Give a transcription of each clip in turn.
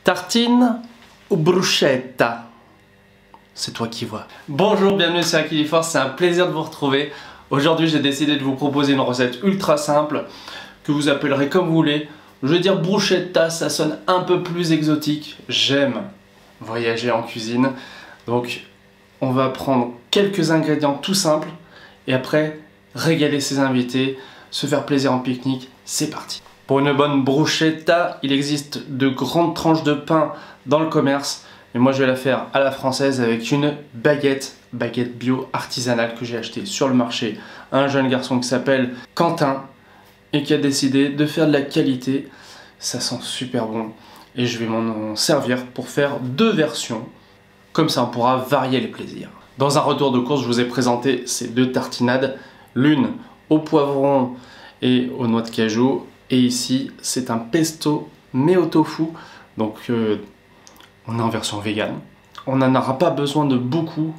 Tartine ou bruschetta? C'est toi qui vois. Bonjour, bienvenue sur Aquiliforce, c'est un plaisir de vous retrouver. Aujourd'hui, j'ai décidé de vous proposer une recette ultra simple que vous appellerez comme vous voulez. Je veux dire bruschetta, ça sonne un peu plus exotique. J'aime voyager en cuisine. Donc, on va prendre quelques ingrédients tout simples et après, régaler ses invités, se faire plaisir en pique-nique. C'est parti. Pour une bonne bruschetta, il existe de grandes tranches de pain dans le commerce. Mais moi, je vais la faire à la française avec une baguette bio artisanale que j'ai achetée sur le marché. Un jeune garçon qui s'appelle Quentin et qui a décidé de faire de la qualité. Ça sent super bon et je vais m'en servir pour faire deux versions. Comme ça, on pourra varier les plaisirs. Dans un retour de course, je vous ai présenté ces deux tartinades. L'une au poivron et aux noix de cajou. Et ici, c'est un pesto mais au tofu. Donc, on est en version vegan. On n'en aura pas besoin de beaucoup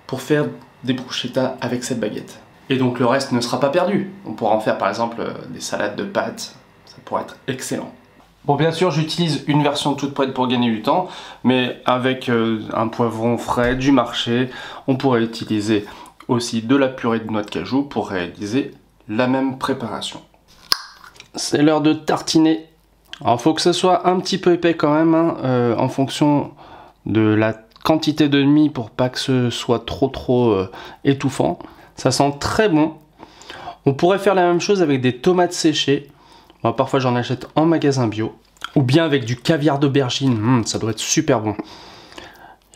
pour faire des bruschettas avec cette baguette. Et donc, le reste ne sera pas perdu. On pourra en faire par exemple des salades de pâtes. Ça pourrait être excellent. Bon, bien sûr, j'utilise une version toute prête pour gagner du temps, mais avec un poivron frais du marché, on pourrait utiliser aussi de la purée de noix de cajou pour réaliser la même préparation. C'est l'heure de tartiner. Alors, il faut que ce soit un petit peu épais quand même, hein, en fonction de la quantité de mie pour pas que ce soit trop étouffant. Ça sent très bon. On pourrait faire la même chose avec des tomates séchées. Moi, parfois, j'en achète en magasin bio. Ou bien avec du caviar d'aubergine. Ça doit être super bon.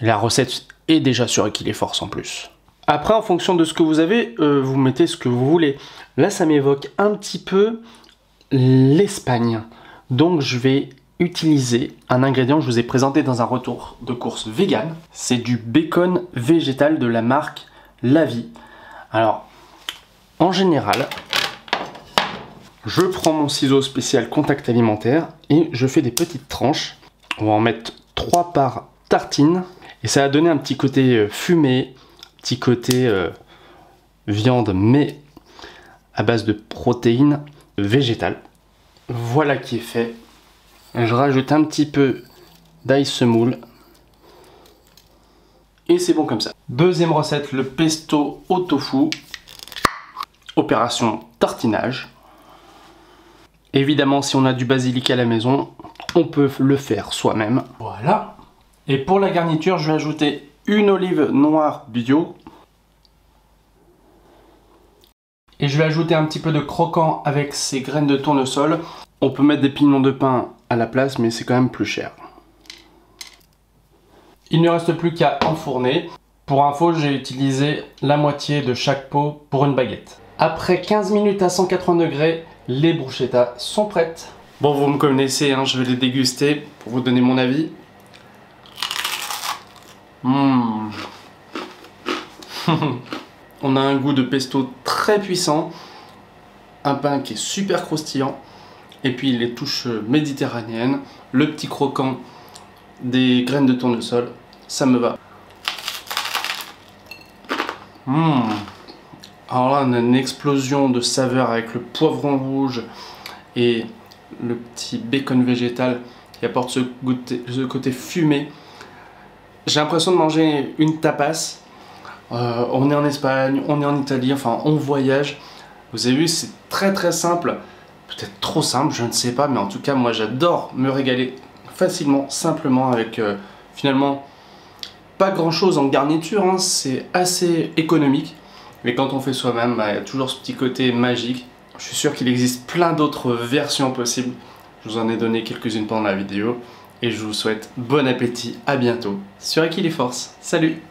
Et la recette est déjà sur Aquiliforce en plus. Après, en fonction de ce que vous avez, vous mettez ce que vous voulez. Là, ça m'évoque un petit peu l'Espagne. Donc, je vais utiliser un ingrédient que je vous ai présenté dans un retour de course vegan. C'est du bacon végétal de la marque La Vie. Alors, en général, je prends mon ciseau spécial contact alimentaire et je fais des petites tranches. On va en mettre 3 par tartine. Et ça va donner un petit côté fumé, petit côté viande, mais à base de protéines végétales. Voilà qui est fait. Je rajoute un petit peu d'ail semoule. Et c'est bon comme ça. Deuxième recette, le pesto au tofu. Opération tartinage. Évidemment, si on a du basilic à la maison, on peut le faire soi-même. Voilà. Et pour la garniture, je vais ajouter une olive noire bio. Et je vais ajouter un petit peu de croquant avec ces graines de tournesol. On peut mettre des pignons de pain à la place, mais c'est quand même plus cher. Il ne reste plus qu'à enfourner. Pour info, j'ai utilisé la moitié de chaque pot pour une baguette. Après 15 minutes à 180 degrés, les bruschettas sont prêtes. Bon, vous me connaissez, hein, je vais les déguster pour vous donner mon avis. On a un goût de pesto très puissant, un pain qui est super croustillant, et puis les touches méditerranéennes, le petit croquant des graines de tournesol, ça me va. Alors là, on a une explosion de saveurs avec le poivron rouge et le petit bacon végétal qui apporte ce côté fumé. J'ai l'impression de manger une tapas. On est en Espagne, on est en Italie, enfin on voyage. Vous avez vu, c'est très simple. Peut-être trop simple, je ne sais pas, mais en tout cas, moi j'adore me régaler facilement, simplement, avec finalement pas grand-chose en garniture, hein, c'est assez économique. Mais quand on fait soi-même, il y a toujours ce petit côté magique. Je suis sûr qu'il existe plein d'autres versions possibles. Je vous en ai donné quelques-unes pendant la vidéo. Et je vous souhaite bon appétit, à bientôt sur Aquiliforce. Salut!